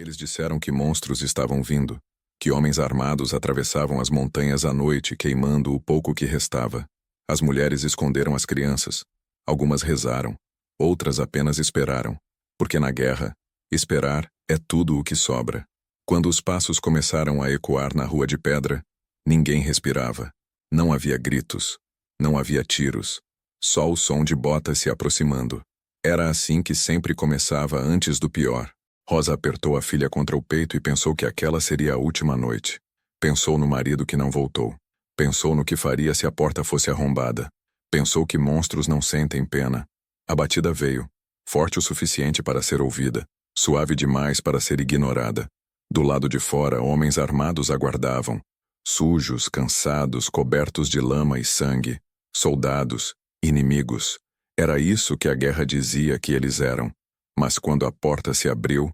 Eles disseram que monstros estavam vindo, que homens armados atravessavam as montanhas à noite, queimando o pouco que restava. As mulheres esconderam as crianças. Algumas rezaram, outras apenas esperaram, porque na guerra, esperar é tudo o que sobra. Quando os passos começaram a ecoar na rua de pedra, ninguém respirava. Não havia gritos, não havia tiros, só o som de botas se aproximando. Era assim que sempre começava antes do pior. Rosa apertou a filha contra o peito e pensou que aquela seria a última noite. Pensou no marido que não voltou. Pensou no que faria se a porta fosse arrombada. Pensou que monstros não sentem pena. A batida veio, forte o suficiente para ser ouvida, suave demais para ser ignorada. Do lado de fora, homens armados aguardavam. Sujos, cansados, cobertos de lama e sangue. Soldados, inimigos. Era isso que a guerra dizia que eles eram. Mas quando a porta se abriu,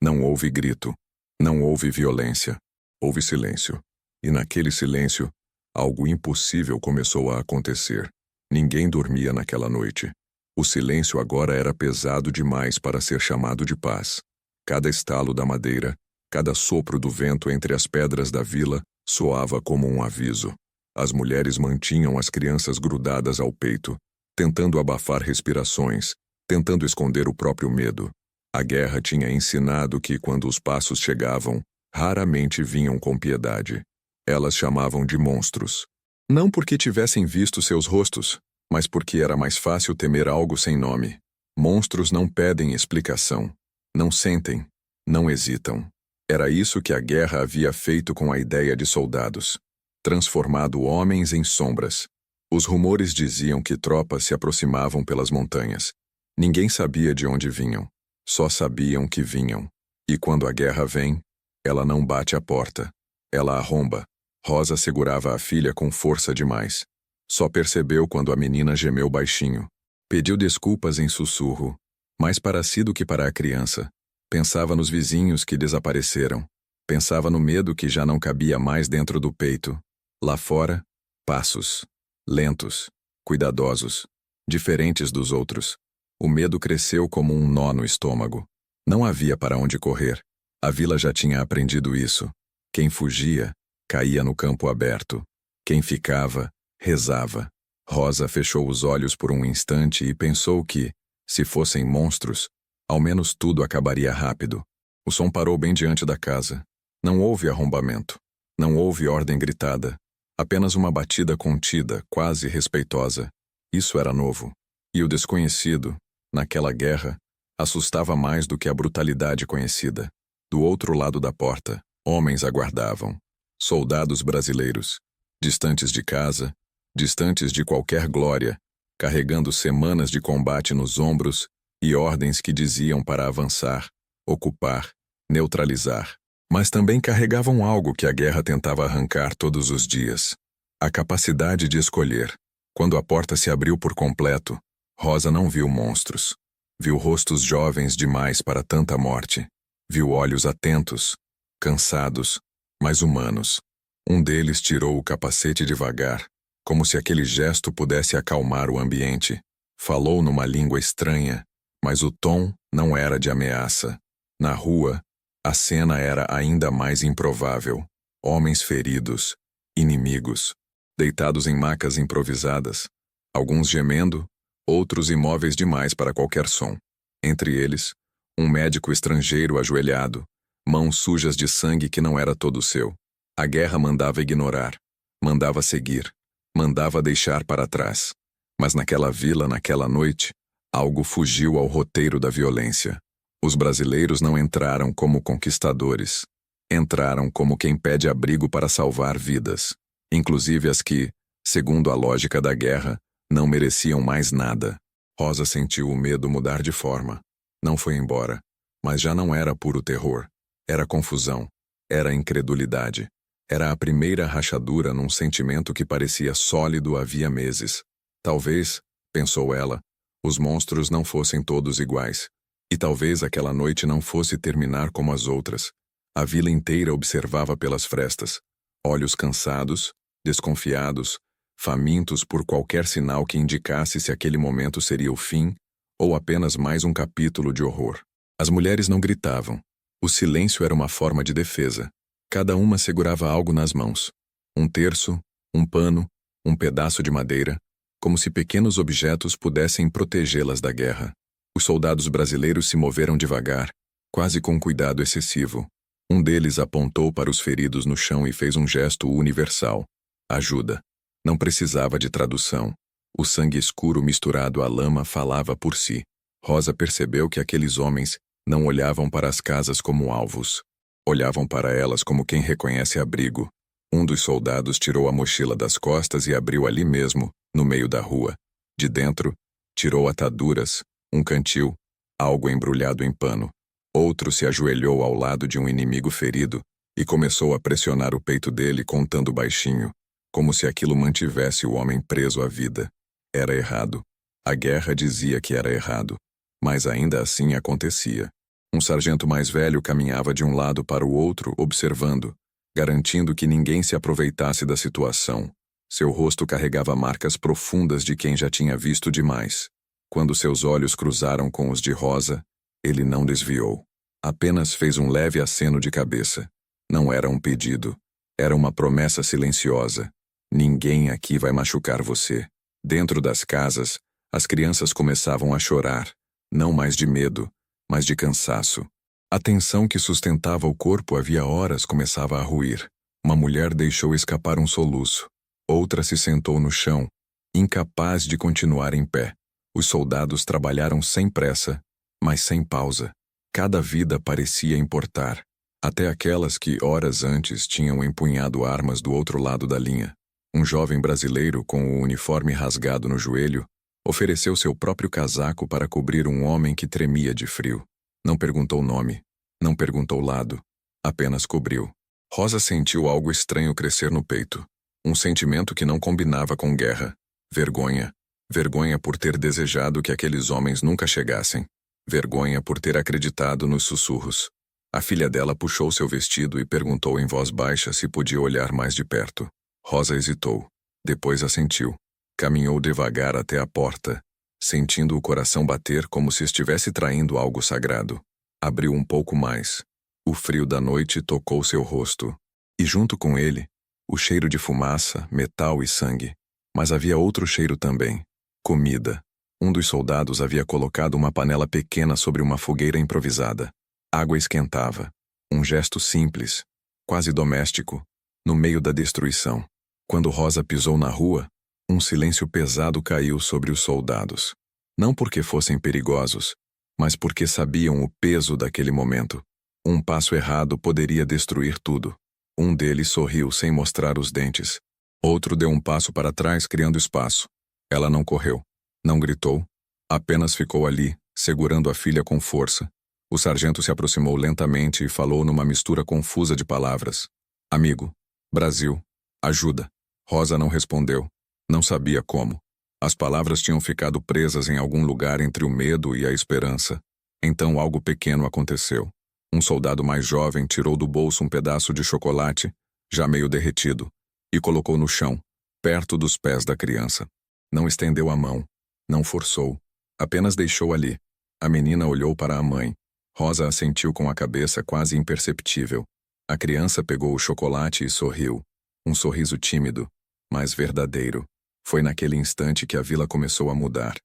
não houve grito, não houve violência. Houve silêncio. E naquele silêncio, algo impossível começou a acontecer. Ninguém dormia naquela noite. O silêncio agora era pesado demais para ser chamado de paz. Cada estalo da madeira, cada sopro do vento entre as pedras da vila soava como um aviso. As mulheres mantinham as crianças grudadas ao peito, tentando abafar respirações, tentando esconder o próprio medo. A guerra tinha ensinado que, quando os passos chegavam, raramente vinham com piedade. Elas chamavam de monstros. Não porque tivessem visto seus rostos, mas porque era mais fácil temer algo sem nome. Monstros não pedem explicação. Não sentem. Não hesitam. Era isso que a guerra havia feito com a ideia de soldados. Transformado homens em sombras. Os rumores diziam que tropas se aproximavam pelas montanhas. Ninguém sabia de onde vinham. Só sabiam que vinham. E quando a guerra vem, ela não bate a porta. Ela arromba. Rosa segurava a filha com força demais. Só percebeu quando a menina gemeu baixinho. Pediu desculpas em sussurro, mais para si do que para a criança. Pensava nos vizinhos que desapareceram. Pensava no medo que já não cabia mais dentro do peito. Lá fora, passos. Lentos, cuidadosos, diferentes dos outros. O medo cresceu como um nó no estômago. Não havia para onde correr. A vila já tinha aprendido isso. Quem fugia, caía no campo aberto. Quem ficava, rezava. Rosa fechou os olhos por um instante e pensou que, se fossem monstros, ao menos tudo acabaria rápido. O som parou bem diante da casa. Não houve arrombamento. Não houve ordem gritada. Apenas uma batida contida, quase respeitosa. Isso era novo. E o desconhecido, naquela guerra, assustava mais do que a brutalidade conhecida. Do outro lado da porta, homens aguardavam. Soldados brasileiros, distantes de casa, distantes de qualquer glória, carregando semanas de combate nos ombros e ordens que diziam para avançar, ocupar, neutralizar. Mas também carregavam algo que a guerra tentava arrancar todos os dias. A capacidade de escolher. Quando a porta se abriu por completo, Rosa não viu monstros. Viu rostos jovens demais para tanta morte. Viu olhos atentos, cansados, mas humanos. Um deles tirou o capacete devagar, como se aquele gesto pudesse acalmar o ambiente. Falou numa língua estranha, mas o tom não era de ameaça. Na rua, a cena era ainda mais improvável. Homens feridos, inimigos, deitados em macas improvisadas, alguns gemendo, outros imóveis demais para qualquer som. Entre eles, um médico estrangeiro ajoelhado, mãos sujas de sangue que não era todo seu. A guerra mandava ignorar, mandava seguir, mandava deixar para trás. Mas naquela vila, naquela noite, algo fugiu ao roteiro da violência. Os brasileiros não entraram como conquistadores. Entraram como quem pede abrigo para salvar vidas, inclusive as que, segundo a lógica da guerra, não mereciam mais nada. Rosa sentiu o medo mudar de forma. Não foi embora, mas já não era puro terror. Era confusão. Era incredulidade. Era a primeira rachadura num sentimento que parecia sólido havia meses. Talvez, pensou ela, os monstros não fossem todos iguais. E talvez aquela noite não fosse terminar como as outras. A vila inteira observava pelas frestas. Olhos cansados, desconfiados, famintos por qualquer sinal que indicasse se aquele momento seria o fim ou apenas mais um capítulo de horror. As mulheres não gritavam. O silêncio era uma forma de defesa. Cada uma segurava algo nas mãos. Um terço, um pano, um pedaço de madeira, como se pequenos objetos pudessem protegê-las da guerra. Os soldados brasileiros se moveram devagar, quase com cuidado excessivo. Um deles apontou para os feridos no chão e fez um gesto universal. Ajuda. Não precisava de tradução. O sangue escuro misturado à lama falava por si. Rosa percebeu que aqueles homens não olhavam para as casas como alvos. Olhavam para elas como quem reconhece abrigo. Um dos soldados tirou a mochila das costas e abriu ali mesmo, no meio da rua. De dentro, tirou ataduras, um cantil, algo embrulhado em pano. Outro se ajoelhou ao lado de um inimigo ferido e começou a pressionar o peito dele contando baixinho, como se aquilo mantivesse o homem preso à vida. Era errado. A guerra dizia que era errado. Mas ainda assim acontecia. Um sargento mais velho caminhava de um lado para o outro, observando, garantindo que ninguém se aproveitasse da situação. Seu rosto carregava marcas profundas de quem já tinha visto demais. Quando seus olhos cruzaram com os de Rosa, ele não desviou. Apenas fez um leve aceno de cabeça. Não era um pedido. Era uma promessa silenciosa. Ninguém aqui vai machucar você. Dentro das casas, as crianças começavam a chorar, não mais de medo, mas de cansaço. A tensão que sustentava o corpo havia horas começava a ruir. Uma mulher deixou escapar um soluço. Outra se sentou no chão, incapaz de continuar em pé. Os soldados trabalharam sem pressa, mas sem pausa. Cada vida parecia importar, até aquelas que horas antes tinham empunhado armas do outro lado da linha. Um jovem brasileiro com o uniforme rasgado no joelho ofereceu seu próprio casaco para cobrir um homem que tremia de frio. Não perguntou nome, não perguntou lado, apenas cobriu. Rosa sentiu algo estranho crescer no peito. Um sentimento que não combinava com guerra. Vergonha. Vergonha por ter desejado que aqueles homens nunca chegassem. Vergonha por ter acreditado nos sussurros. A filha dela puxou seu vestido e perguntou em voz baixa se podia olhar mais de perto. Rosa hesitou. Depois assentiu. Caminhou devagar até a porta, sentindo o coração bater como se estivesse traindo algo sagrado. Abriu um pouco mais. O frio da noite tocou seu rosto. E junto com ele, o cheiro de fumaça, metal e sangue. Mas havia outro cheiro também. Comida. Um dos soldados havia colocado uma panela pequena sobre uma fogueira improvisada. Água esquentava. Um gesto simples, quase doméstico, no meio da destruição. Quando Rosa pisou na rua, um silêncio pesado caiu sobre os soldados. Não porque fossem perigosos, mas porque sabiam o peso daquele momento. Um passo errado poderia destruir tudo. Um deles sorriu sem mostrar os dentes. Outro deu um passo para trás, criando espaço. Ela não correu, não gritou, apenas ficou ali, segurando a filha com força. O sargento se aproximou lentamente e falou numa mistura confusa de palavras. Amigo, Brasil, ajuda. Rosa não respondeu. Não sabia como. As palavras tinham ficado presas em algum lugar entre o medo e a esperança. Então algo pequeno aconteceu. Um soldado mais jovem tirou do bolso um pedaço de chocolate, já meio derretido, e colocou no chão, perto dos pés da criança. Não estendeu a mão, não forçou, apenas deixou ali. A menina olhou para a mãe. Rosa assentiu com a cabeça quase imperceptível. A criança pegou o chocolate e sorriu. Um sorriso tímido, mas verdadeiro. Foi naquele instante que a vila começou a mudar.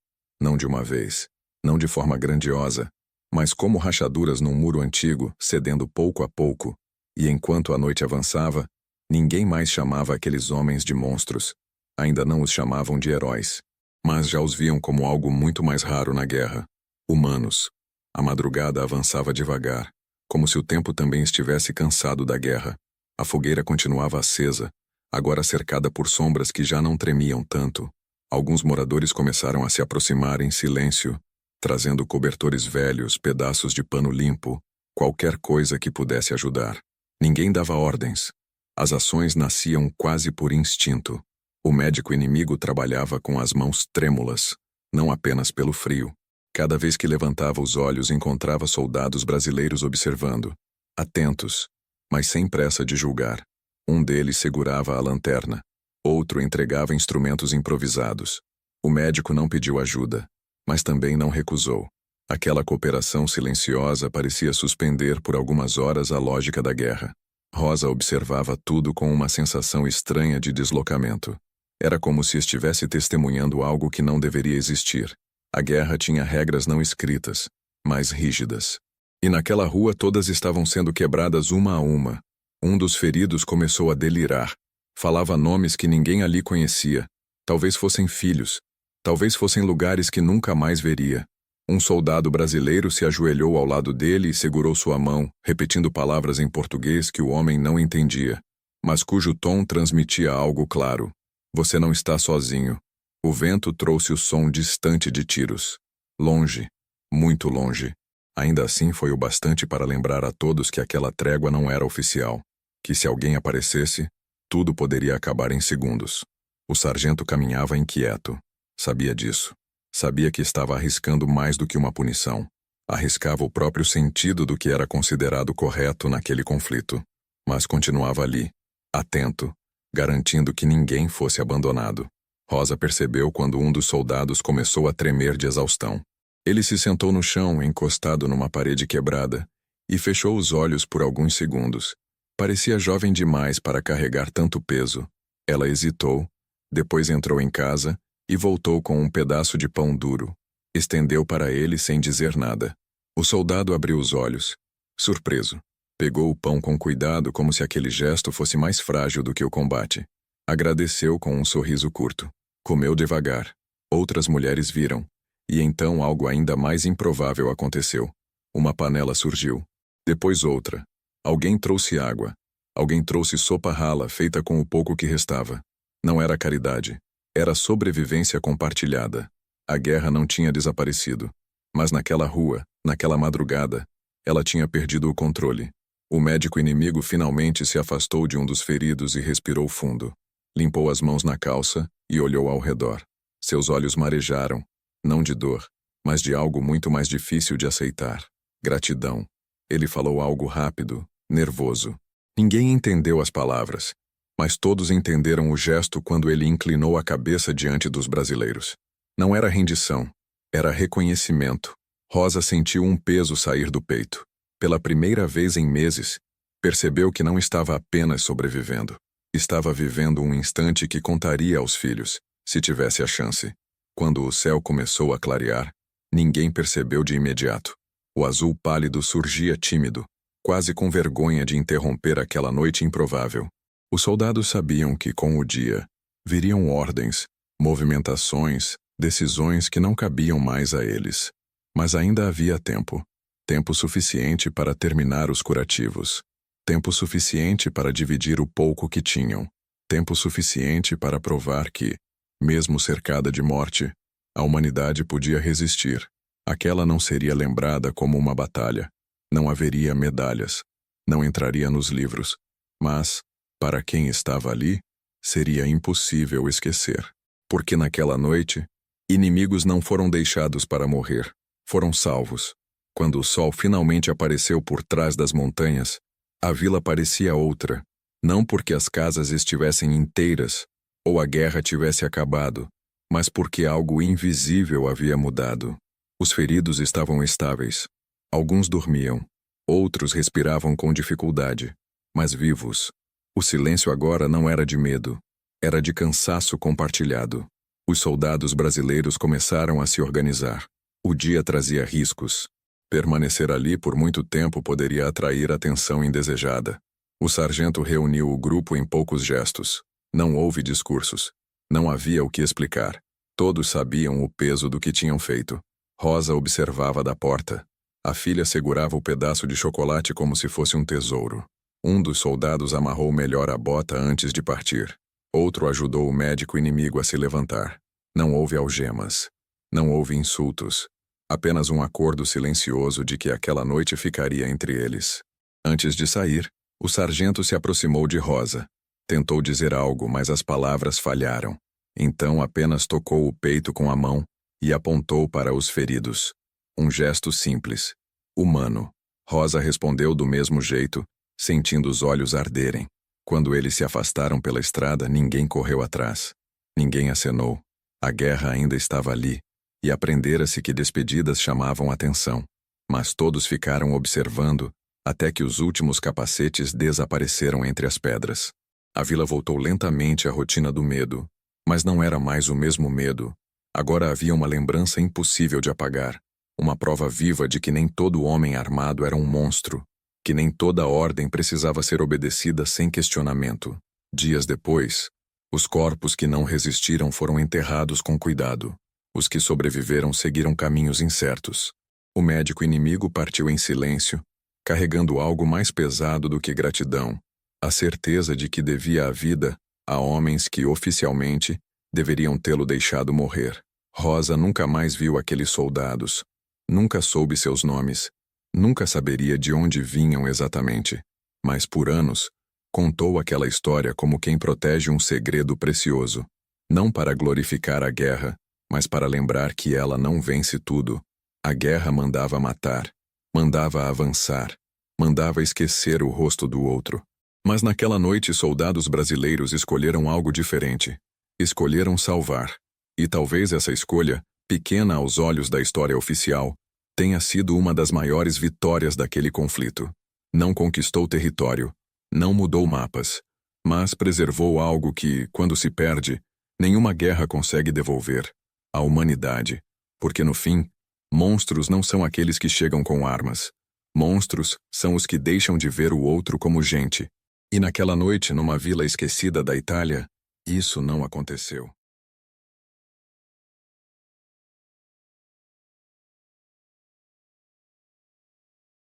Não de uma vez, não de forma grandiosa, mas como rachaduras num muro antigo, cedendo pouco a pouco. E enquanto a noite avançava, ninguém mais chamava aqueles homens de monstros. Ainda não os chamavam de heróis, mas já os viam como algo muito mais raro na guerra. Humanos. A madrugada avançava devagar, como se o tempo também estivesse cansado da guerra. A fogueira continuava acesa, agora cercada por sombras que já não tremiam tanto. Alguns moradores começaram a se aproximar em silêncio, trazendo cobertores velhos, pedaços de pano limpo, qualquer coisa que pudesse ajudar. Ninguém dava ordens. As ações nasciam quase por instinto. O médico inimigo trabalhava com as mãos trêmulas, não apenas pelo frio. Cada vez que levantava os olhos encontrava soldados brasileiros observando, atentos, mas sem pressa de julgar. Um deles segurava a lanterna, outro entregava instrumentos improvisados. O médico não pediu ajuda, mas também não recusou. Aquela cooperação silenciosa parecia suspender por algumas horas a lógica da guerra. Rosa observava tudo com uma sensação estranha de deslocamento. Era como se estivesse testemunhando algo que não deveria existir. A guerra tinha regras não escritas, mas rígidas. E naquela rua todas estavam sendo quebradas uma a uma. Um dos feridos começou a delirar. Falava nomes que ninguém ali conhecia. Talvez fossem filhos. Talvez fossem lugares que nunca mais veria. Um soldado brasileiro se ajoelhou ao lado dele e segurou sua mão, repetindo palavras em português que o homem não entendia, mas cujo tom transmitia algo claro. Você não está sozinho. O vento trouxe o som distante de tiros. Longe, muito longe. Ainda assim foi o bastante para lembrar a todos que aquela trégua não era oficial, que se alguém aparecesse, tudo poderia acabar em segundos. O sargento caminhava inquieto. Sabia disso. Sabia que estava arriscando mais do que uma punição. Arriscava o próprio sentido do que era considerado correto naquele conflito. Mas continuava ali, atento, garantindo que ninguém fosse abandonado. Rosa percebeu quando um dos soldados começou a tremer de exaustão. Ele se sentou no chão, encostado numa parede quebrada, e fechou os olhos por alguns segundos. Parecia jovem demais para carregar tanto peso. Ela hesitou, depois entrou em casa e voltou com um pedaço de pão duro. Estendeu para ele sem dizer nada. O soldado abriu os olhos, surpreso. Pegou o pão com cuidado como se aquele gesto fosse mais frágil do que o combate. Agradeceu com um sorriso curto. Comeu devagar. Outras mulheres viram. E então algo ainda mais improvável aconteceu. Uma panela surgiu. Depois outra. Alguém trouxe água. Alguém trouxe sopa rala feita com o pouco que restava. Não era caridade. Era sobrevivência compartilhada. A guerra não tinha desaparecido. Mas naquela rua, naquela madrugada, ela tinha perdido o controle. O médico inimigo finalmente se afastou de um dos feridos e respirou fundo. Limpou as mãos na calça e olhou ao redor. Seus olhos marejaram, não de dor, mas de algo muito mais difícil de aceitar. Gratidão. Ele falou algo rápido, nervoso. Ninguém entendeu as palavras, mas todos entenderam o gesto quando ele inclinou a cabeça diante dos brasileiros. Não era rendição, era reconhecimento. Rosa sentiu um peso sair do peito. Pela primeira vez em meses, percebeu que não estava apenas sobrevivendo. Estava vivendo um instante que contaria aos filhos, se tivesse a chance. Quando o céu começou a clarear, ninguém percebeu de imediato. O azul pálido surgia tímido, quase com vergonha de interromper aquela noite improvável. Os soldados sabiam que, com o dia, viriam ordens, movimentações, decisões que não cabiam mais a eles. Mas ainda havia tempo. Tempo suficiente para terminar os curativos. Tempo suficiente para dividir o pouco que tinham. Tempo suficiente para provar que, mesmo cercada de morte, a humanidade podia resistir. Aquela não seria lembrada como uma batalha. Não haveria medalhas. Não entraria nos livros. Mas, para quem estava ali, seria impossível esquecer. Porque naquela noite, inimigos não foram deixados para morrer. Foram salvos. Quando o sol finalmente apareceu por trás das montanhas, a vila parecia outra. Não porque as casas estivessem inteiras ou a guerra tivesse acabado, mas porque algo invisível havia mudado. Os feridos estavam estáveis. Alguns dormiam. Outros respiravam com dificuldade, mas vivos. O silêncio agora não era de medo. Era de cansaço compartilhado. Os soldados brasileiros começaram a se organizar. O dia trazia riscos. Permanecer ali por muito tempo poderia atrair atenção indesejada. O sargento reuniu o grupo em poucos gestos. Não houve discursos. Não havia o que explicar. Todos sabiam o peso do que tinham feito. Rosa observava da porta. A filha segurava o pedaço de chocolate como se fosse um tesouro. Um dos soldados amarrou melhor a bota antes de partir. Outro ajudou o médico inimigo a se levantar. Não houve algemas. Não houve insultos. Apenas um acordo silencioso de que aquela noite ficaria entre eles. Antes de sair, o sargento se aproximou de Rosa. Tentou dizer algo, mas as palavras falharam. Então apenas tocou o peito com a mão e apontou para os feridos. Um gesto simples, humano. Rosa respondeu do mesmo jeito, sentindo os olhos arderem. Quando eles se afastaram pela estrada, ninguém correu atrás. Ninguém acenou. A guerra ainda estava ali, e aprendera-se que despedidas chamavam atenção. Mas todos ficaram observando, até que os últimos capacetes desapareceram entre as pedras. A vila voltou lentamente à rotina do medo, mas não era mais o mesmo medo. Agora havia uma lembrança impossível de apagar, uma prova viva de que nem todo homem armado era um monstro, que nem toda ordem precisava ser obedecida sem questionamento. Dias depois, os corpos que não resistiram foram enterrados com cuidado. Os que sobreviveram seguiram caminhos incertos. O médico inimigo partiu em silêncio, carregando algo mais pesado do que gratidão, a certeza de que devia a vida a homens que, oficialmente, deveriam tê-lo deixado morrer. Rosa nunca mais viu aqueles soldados, nunca soube seus nomes, nunca saberia de onde vinham exatamente, mas por anos, contou aquela história como quem protege um segredo precioso, não para glorificar a guerra, mas para lembrar que ela não vence tudo. A guerra mandava matar, mandava avançar, mandava esquecer o rosto do outro. Mas naquela noite soldados brasileiros escolheram algo diferente. Escolheram salvar. E talvez essa escolha, pequena aos olhos da história oficial, tenha sido uma das maiores vitórias daquele conflito. Não conquistou território, não mudou mapas, mas preservou algo que, quando se perde, nenhuma guerra consegue devolver: a humanidade. Porque no fim, monstros não são aqueles que chegam com armas. Monstros são os que deixam de ver o outro como gente. E naquela noite, numa vila esquecida da Itália, isso não aconteceu.